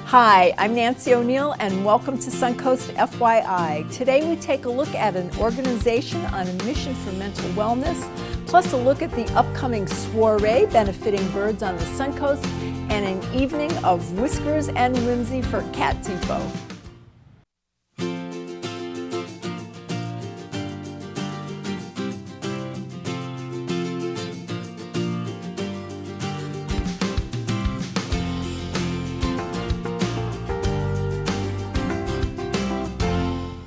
Hi, I'm Nancy O'Neill and welcome to Suncoast FYI. Today we take a look at an organization on a mission for mental wellness, plus a look at the upcoming soiree benefiting birds on the Suncoast and an evening of whiskers and whimsy for Cat Tipo.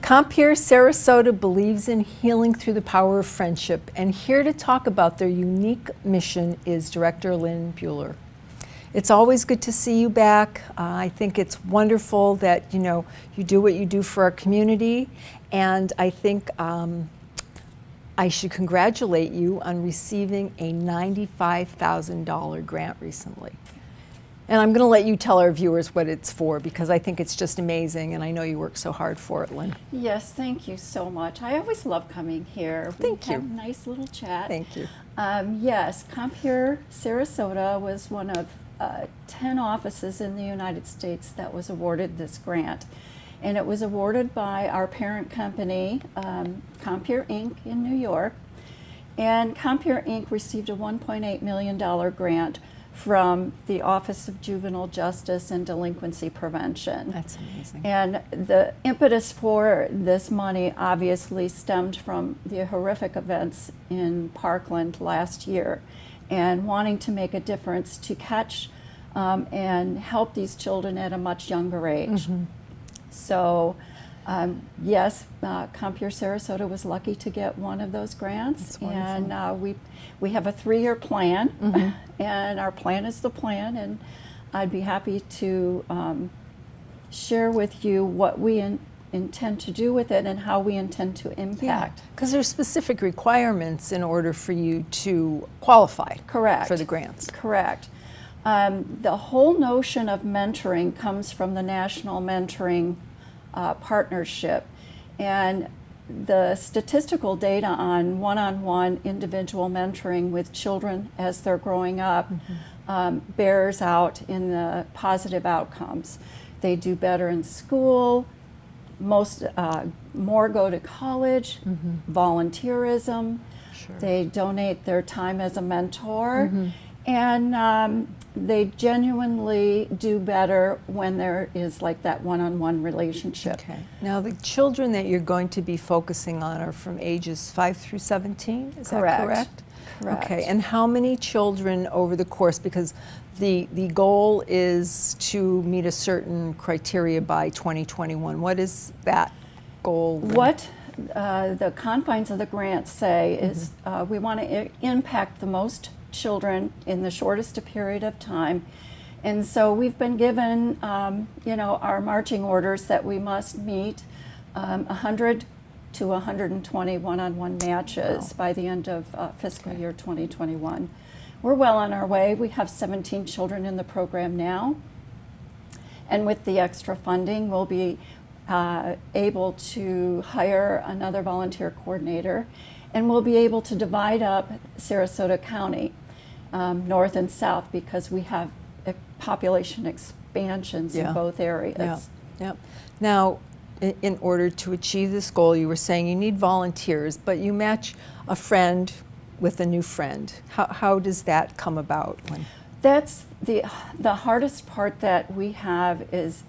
Compere Sarasota believes in healing through the power of friendship, and here to talk about their unique mission is Director Lynn Bueller. It's always good to see you back. I think it's wonderful that you do what you do for our community, and I think I should congratulate you on receiving a $95,000 grant recently. And I'm going to let you tell our viewers what it's for, because I think it's just amazing, and I know you work so hard for it, Lynn. Yes, thank you so much. I always love coming here. Thank you. Have a nice little chat. Thank you. Yes, Compere Sarasota was one of 10 offices in the United States that was awarded this grant. And it was awarded by our parent company, Compere Inc. in New York. And Compere Inc. received a $1.8 million grant from the Office of Juvenile Justice and Delinquency Prevention. That's amazing. And the impetus for this money obviously stemmed from the horrific events in Parkland last year, and wanting to make a difference to catch and help these children at a much younger age. Mm-hmm. So yes, Compere Sarasota was lucky to get one of those grants, and we have a 3-year plan, mm-hmm. and our plan is the plan, and I'd be happy to share with you what we intend to do with it and how we intend to impact. Because there's specific requirements in order for you to qualify. Correct. For the grants. Correct. The whole notion of mentoring comes from the National Mentoring Partnership, and the statistical data on one-on-one individual mentoring with children as they're growing up mm-hmm. Bears out in the positive outcomes. They do better in school, more go to college, mm-hmm. volunteerism, sure. They donate their time as a mentor, mm-hmm. and they genuinely do better when there is like that one-on-one relationship. Okay. Now the children that you're going to be focusing on are from ages 5 through 17, is that correct? Correct. Okay, and how many children over the course, because the goal is to meet a certain criteria by 2021. What is that goal? What the confines of the grant say mm-hmm. is we want to impact the most children in the shortest period of time, and so we've been given our marching orders that we must meet 100 to 120 one-on-one matches wow. by the end of fiscal year 2021. We're well on our way. We have 17 children in the program now, and with the extra funding we'll be able to hire another volunteer coordinator, and we'll be able to divide up Sarasota County, north and south, because we have population expansions in both areas. Yeah. Now, in order to achieve this goal, you were saying you need volunteers, but you match a friend with a new friend. How does that come about? That's the hardest part that we have is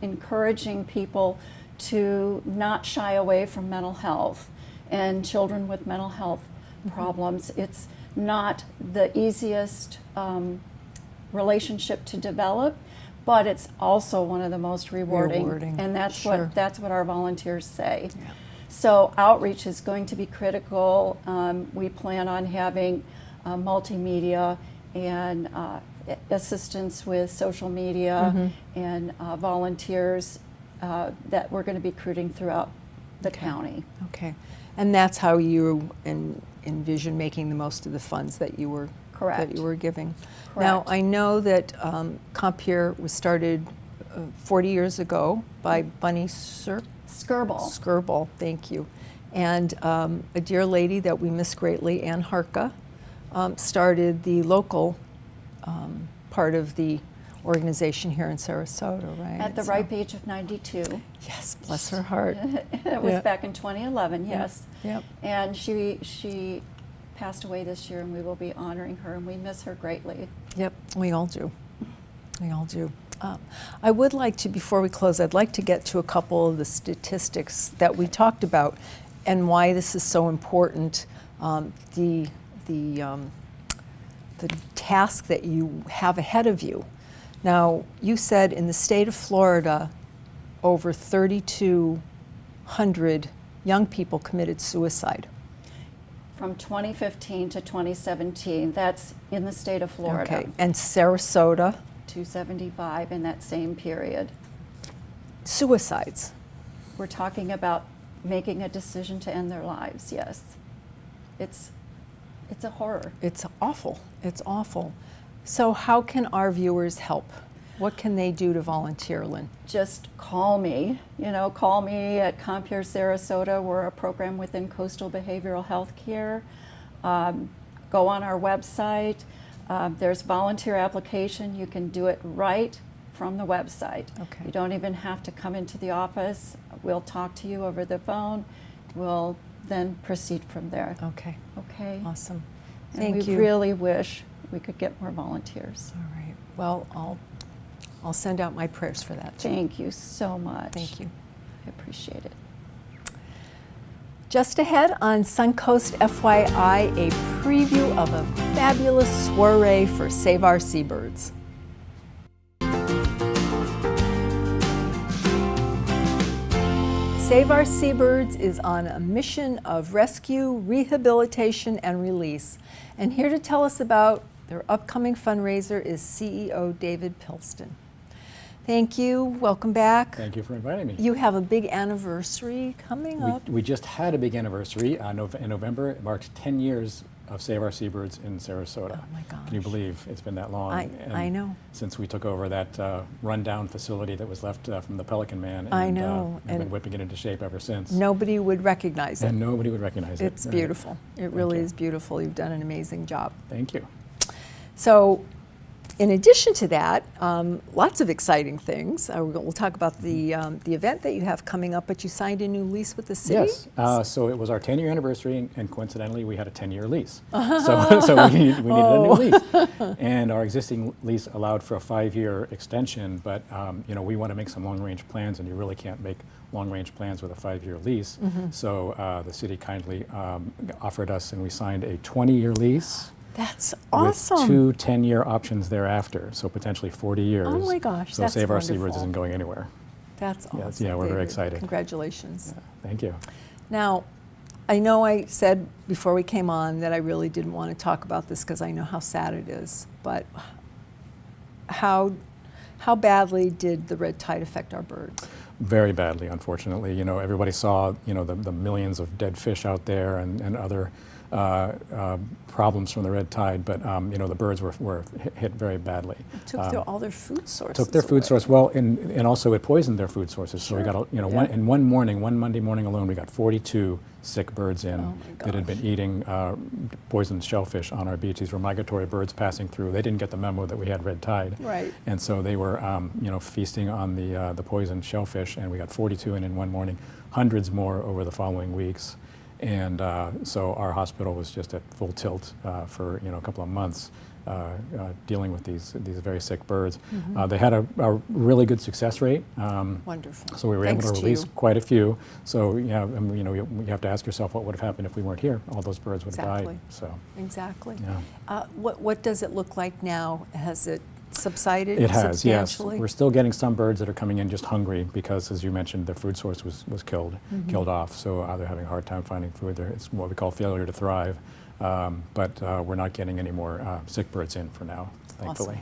encouraging people to not shy away from mental health and children with mental health mm-hmm. problems. It's not the easiest relationship to develop, but it's also one of the most rewarding. And that's sure. what our volunteers say. Yeah. So outreach is going to be critical. We plan on having multimedia and assistance with social media mm-hmm. and volunteers that we're going to be recruiting throughout the county. Okay. And that's how you envision making the most of the funds that you were giving. Correct. Now, I know that Compere was started 40 years ago by Bunny Skirball, thank you. And a dear lady that we miss greatly, Ann Harka, started the local part of the organization here in Sarasota, right? At the So- ripe age of 92. Yes, bless her heart. It was Yeah. back in 2011, yes. Yep. And she passed away this year, and we will be honoring her, and we miss her greatly. Yep, we all do. We all do. I would like to, before we close, I'd like to get to a couple of the statistics that we talked about and why this is so important. The task that you have ahead of you. Now, you said in the state of Florida, over 3,200 young people committed suicide. From 2015 to 2017, that's in the state of Florida. Okay, and Sarasota, 275 in that same period. suicides. We're talking about making a decision to end their lives, yes. It's a horror. It's awful. It's awful. So how can our viewers help? What can they do to volunteer, Lynn? Just call me. Call me at Compure Sarasota. We're a program within Coastal Behavioral Health Care. Go on our website. There's volunteer application. You can do it right from the website. Okay. You don't even have to come into the office. We'll talk to you over the phone. We'll then proceed from there. Okay, Okay? awesome. And Thank we you. really wish we could get more volunteers. All right. Well, I'll send out my prayers for that. too. Thank you so much. Thank you. I appreciate it. Just ahead on Suncoast FYI, a preview of a fabulous soiree for Save Our Seabirds. Save Our Seabirds is on a mission of rescue, rehabilitation, and release. And here to tell us about their upcoming fundraiser is CEO David Pilston. Thank you. Welcome back. Thank you for inviting me. You have a big anniversary coming up. We just had a big anniversary. In November, it marked 10 years of Save Our Seabirds in Sarasota. Oh my gosh. Can you believe it's been that long? I know. Since we took over that rundown facility that was left from the Pelican Man. And, I know. We've been whipping it into shape ever since. Nobody would recognize it. And nobody would recognize it. It's Right. beautiful. It really you. is beautiful. You've done an amazing job. Thank you. So, in addition to that, lots of exciting things. We'll talk about the event that you have coming up, but you signed a new lease with the city? Yes. So it was our 10-year anniversary, and coincidentally, we had a 10-year lease. So we needed a new lease. And our existing lease allowed for a 5-year extension, but we want to make some long-range plans, and you really can't make long-range plans with a 5-year lease. So the city kindly offered us, and we signed a 20-year lease. That's awesome. With 2 10-year options thereafter, so potentially 40 years. Oh my gosh, So that's Save Our wonderful. Seabirds isn't going anywhere. That's awesome. Yeah, we're very David. excited. Congratulations. Thank you. Now, I know I said before we came on that I really didn't want to talk about this because I know how sad it is, but how badly did the red tide affect our birds? Very badly, unfortunately. Everybody saw, the millions of dead fish out there and other problems from the red tide, but the birds were hit very badly. It took all their food sources. Took their food away. source, well, and also it poisoned their food sources. So we Sure. got, Yeah. one Monday morning alone, we got 42 sick birds in Oh my that had been gosh. eating poisoned shellfish on our beach. These were migratory birds passing through. They didn't get the memo that we had red tide. Right. And so they were, feasting on the poisoned shellfish, and we got 42 in one morning, hundreds more over the following weeks. And so our hospital was just at full tilt for a couple of months dealing with these very sick birds. They had a really good success rate. Wonderful. So we were Thanks able to to release you. quite a few. So you have to ask yourself what would have happened if we weren't here. All those birds would have Exactly. died. So Exactly. yeah. What does it look like now? Has it subsided It has, yes. substantially? We're still getting some birds that are coming in just hungry because, as you mentioned, their food source was killed off. So they're having a hard time finding food. It's what we call failure to thrive. But we're not getting any more sick birds in for now, thankfully.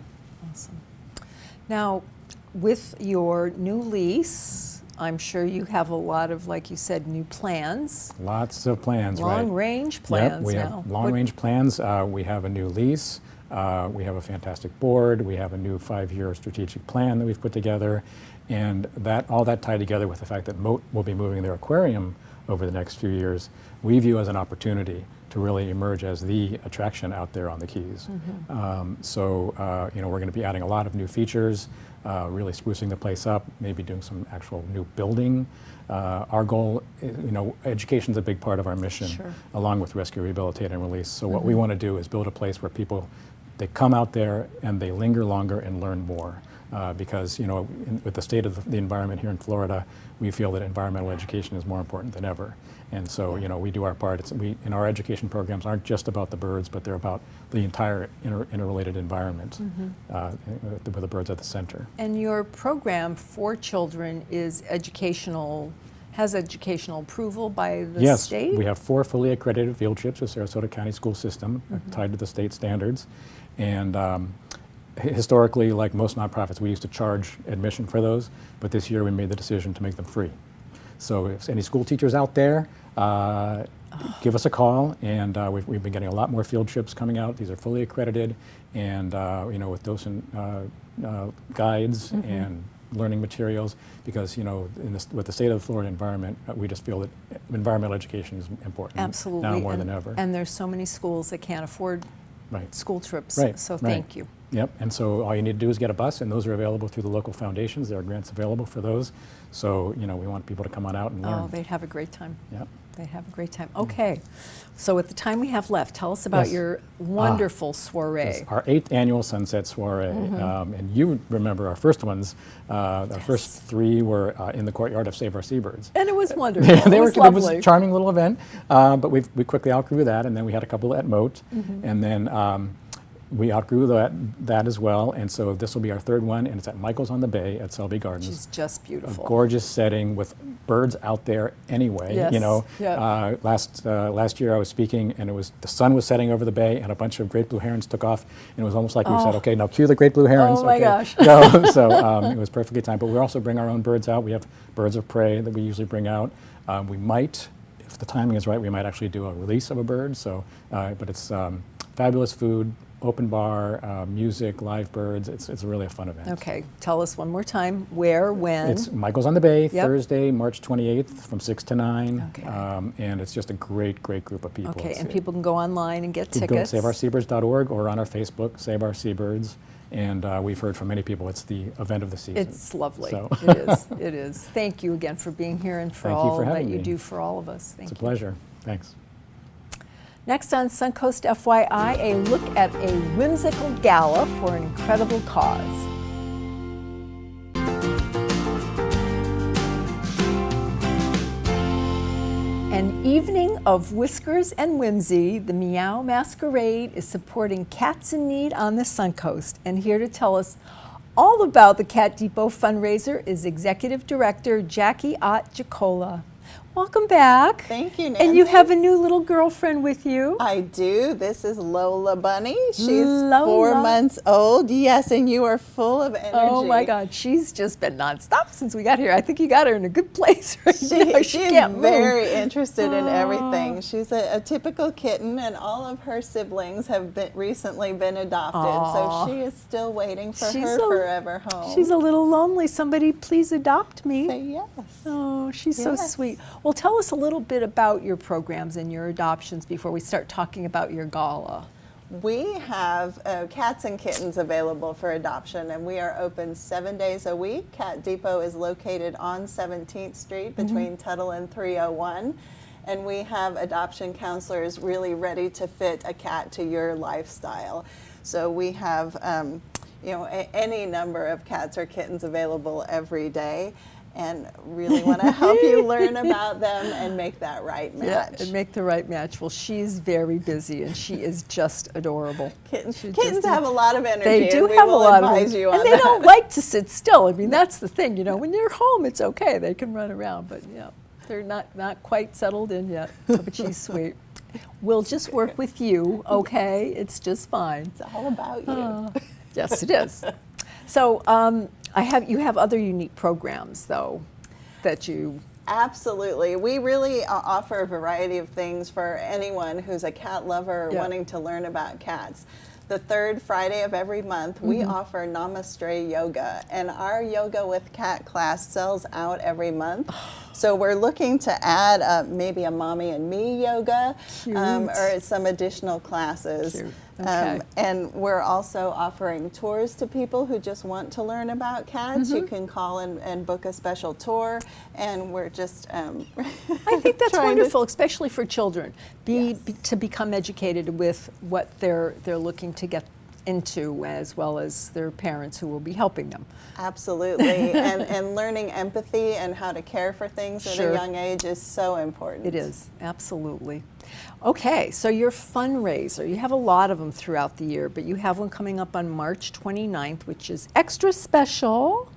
Awesome. Now, with your new lease, I'm sure you have a lot of, like you said, new plans. Lots of plans, right? Long-range plans Yep, we now. have long-range plans. We have a new lease. We have a fantastic board. We have a new 5-year strategic plan that we've put together. And all that tied together with the fact that Moat will be moving their aquarium over the next few years, we view as an opportunity to really emerge as the attraction out there on the Keys. You know, we're going to be adding a lot of new features, really sprucing the place up, maybe doing some actual new building. Our goal, you know, education is a big part of our mission, Sure. along with rescue, rehabilitate, and release. So what we want to do is build a place where people, they come out there and they linger longer and learn more. Because, you know, with the state of the environment here in Florida, we feel that environmental education is more important than ever. And so, you know, we do our part. And our education programs aren't just about the birds, but they're about the entire interrelated environment, with the birds at the center. And your program for children is educational, has educational approval by the state? Yes, we have 4 fully accredited field trips with Sarasota County School System, tied to the state standards. And historically, like most nonprofits, we used to charge admission for those, but this year we made the decision to make them free. So if any school teachers out there, give us a call, and we've been getting a lot more field trips coming out. These are fully accredited, and you know, with docent guides and learning materials, because, you know, with the state of the Florida environment, we just feel that environmental education is important. Absolutely. Now more than ever. And there's so many schools that can't afford school trips, so Right. thank you. Yep, and so all you need to do is get a bus, and those are available through the local foundations. There are grants available for those. So, you know, we want people to come on out and learn. Oh, they'd have a great time. Yep. They'd have a great time. Okay, so with the time we have left, tell us about Yes. your wonderful soiree. Yes, our 8th annual Sunset Soiree. And you remember our first ones. Our first 3 were in the courtyard of Save Our Seabirds. And it was wonderful. It was It lovely. was a charming little event, but we quickly outgrew that, and then we had a couple at Moat, and then we outgrew that as well, and so this will be our 3rd one, and it's at Michael's on the Bay at Selby Gardens. She's just A beautiful. gorgeous setting with birds out there anyway. Yes, You know, yeah. last year I was speaking, and the sun was setting over the bay, and a bunch of great blue herons took off, and it was almost like we said, okay, now cue the great blue herons. Oh my okay. gosh. So it was perfectly timed. But we also bring our own birds out. We have birds of prey that we usually bring out. We might, if the timing is right, we might actually do a release of a bird. So, but it's fabulous food, open bar, music, live birds. It's really a fun event. Okay, tell us one more time, where, when? It's Michael's on the Bay, Yep. Thursday, March 28th from 6 to 9. Okay. And it's just a great group of people. Okay, It's- and people can go online and get you can go to tickets. saveourseabirds.org or on our Facebook, Save Our Seabirds. And we've heard from many people it's the event of the season. It's lovely. So- It is. It is. Thank you again for being here and for Thank you all for that having you me. do for all of us. Thank It's a you. pleasure. Thanks. Next on Suncoast FYI, a look at a whimsical gala for an incredible cause. An evening of whiskers and whimsy, the Meow Masquerade is supporting cats in need on the Suncoast. And here to tell us all about the Cat Depot fundraiser is Executive Director Jackie Ott Jacola. Welcome back. Thank you, Nancy. And you have a new little girlfriend with you. I do. This is Lola Bunny. She's Lola. 4 months old. Yes, and you are full of energy. Oh my God, she's just been nonstop since we got here. I think you got her in a good place right now. She is can't move. very interested in everything. She's a typical kitten, and all of her siblings have recently been adopted. Aw. So she is still waiting for She's her a- forever home. She's a little lonely. Somebody please adopt me. Say yes. Oh, she's so Yes. sweet. Well, tell us a little bit about your programs and your adoptions before we start talking about your gala. We have cats and kittens available for adoption, and we are open 7 days a week. Cat Depot is located on 17th Street between Tuttle and 301, and we have adoption counselors really ready to fit a cat to your lifestyle. So we have any number of cats or kittens available every day, and really want to help you learn about them and make that right match. Yeah, and make the right match. Well, she's very busy and she is just adorable. Kittens She kittens just- have a lot of energy. They do and we have a will lot of advise energy. you on And they that. don't like to sit still. I mean, that's the thing, you know, when you're home, it's okay. They can run around, but yeah, they're not quite settled in yet, but she's sweet. We'll just work with you, okay? It's just fine. It's all about you. Yes, it is. So you have other unique programs, though, that you. Absolutely. We really offer a variety of things for anyone who's a cat lover or Yeah. wanting to learn about cats. the third Friday of every month, we offer Namaste Yoga. And our Yoga with Cat class sells out every month. So we're looking to add maybe a mommy and me yoga or some additional classes. Cute. Okay. And we're also offering tours to people who just want to learn about cats. You can call and book a special tour, and we're just I think that's trying to- wonderful, especially for children, to become educated with what they're looking to get into, as well as their parents who will be helping them. Absolutely, and learning empathy and how to care for things at Sure. a young age is so important. It is, absolutely. Okay, so your fundraiser, you have a lot of them throughout the year, but you have one coming up on March 29th, which is extra special.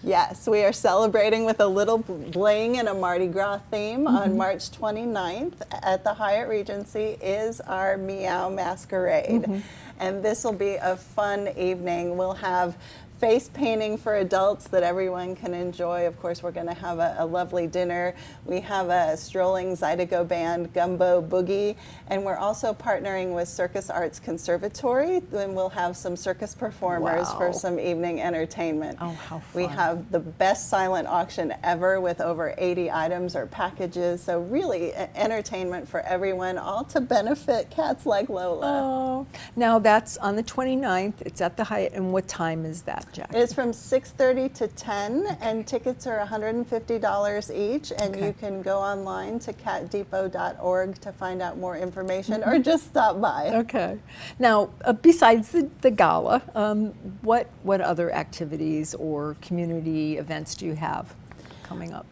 Yes, we are celebrating with a little bling and a Mardi Gras theme on March 29th at the Hyatt Regency is our Meow Masquerade. And this will be a fun evening. We'll have face painting for adults that everyone can enjoy. Of course, we're going to have a lovely dinner. We have a strolling Zydeco band, Gumbo Boogie, and we're also partnering with Circus Arts Conservatory, and we'll have some circus performers for Wow. some evening entertainment. Oh, how We fun. have the best silent auction ever with over 80 items or packages, so really entertainment for everyone, all to benefit cats like Lola. Oh, now that's on the 29th. It's at the Hyatt, and what time is that, Jack? It's from 6:30 to 10, and tickets are $150 each, and Okay. you can go online to catdepot.org to find out more information or just stop by. Okay. Now, besides the gala, what other activities or community events do you have coming up?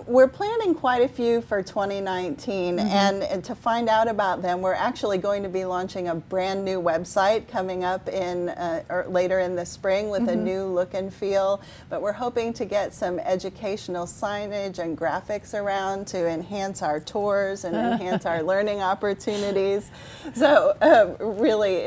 We're planning quite a few for 2019, and to find out about them, we're actually going to be launching a brand new website coming up in later in the spring with a new look and feel. But we're hoping to get some educational signage and graphics around to enhance our tours and enhance our learning opportunities. So really,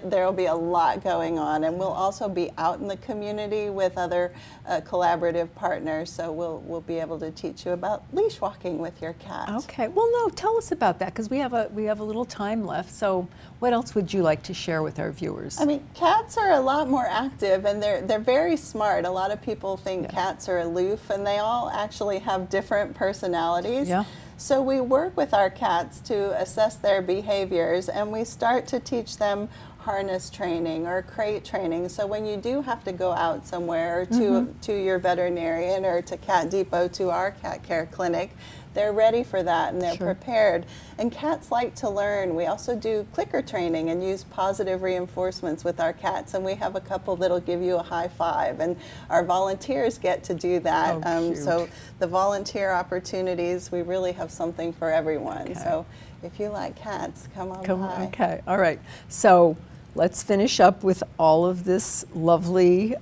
there will be a lot going on, and we'll also be out in the community with other collaborative partners. So we'll be able to teach you about leash walking with your cat. Okay. Well, no, tell us about that, because we have a little time left. So what else would you like to share with our viewers? I mean, cats are a lot more active, and they're very smart. A lot of people think cats are aloof, and they all actually have different personalities. Yeah. So we work with our cats to assess their behaviors, and we start to teach them harness training or crate training. So when you do have to go out somewhere to your veterinarian or to Cat Depot, to our cat care clinic, they're ready for that and they're Sure. prepared. And cats like to learn. We also do clicker training and use positive reinforcements with our cats, and we have a couple that'll give you a high five, and our volunteers get to do that. Oh, cute. So the volunteer opportunities, we really have something for everyone. Okay. So if you like cats, come on Come by. on. Okay. All right. So let's finish up with all of this lovely.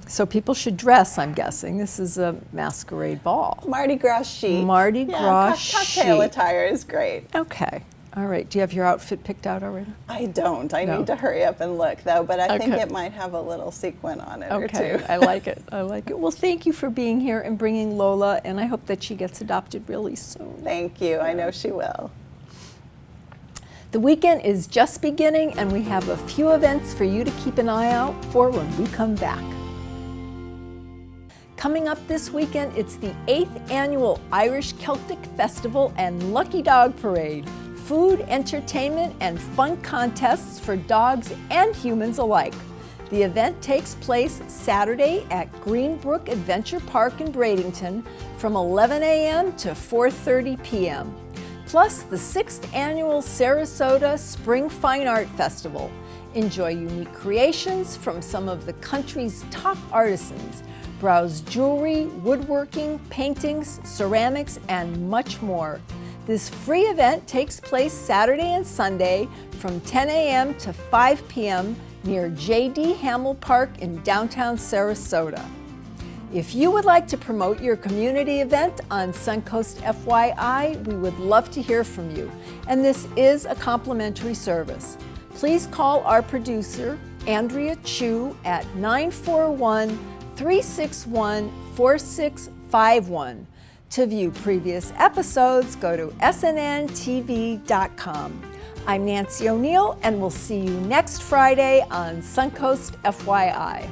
So people should dress, I'm guessing. This is a masquerade ball. Mardi Gras chic. Mardi Gras cocktail chic. attire is great. Okay. All right. Do you have your outfit picked out already? I don't. I No. need to hurry up and look, though, but I think Okay. it might have a little sequin on it Okay, or two. I like it. I like it. Well, thank you for being here and bringing Lola, and I hope that she gets adopted really soon. Thank you. I know she will. The weekend is just beginning, and we have a few events for you to keep an eye out for when we come back. Coming up this weekend, it's the 8th Annual Irish Celtic Festival and Lucky Dog Parade. Food, entertainment, and fun contests for dogs and humans alike. The event takes place Saturday at Greenbrook Adventure Park in Bradenton from 11 a.m. to 4:30 p.m. Plus the 6th Annual Sarasota Spring Fine Art Festival. Enjoy unique creations from some of the country's top artisans. Browse jewelry, woodworking, paintings, ceramics, and much more. This free event takes place Saturday and Sunday from 10 a.m. to 5 p.m. near J.D. Hamill Park in downtown Sarasota. If you would like to promote your community event on Suncoast FYI, we would love to hear from you. And this is a complimentary service. Please call our producer, Andrea Chu, at 941-361-4651. To view previous episodes, go to snnTV.com. I'm Nancy O'Neill, and we'll see you next Friday on Suncoast FYI.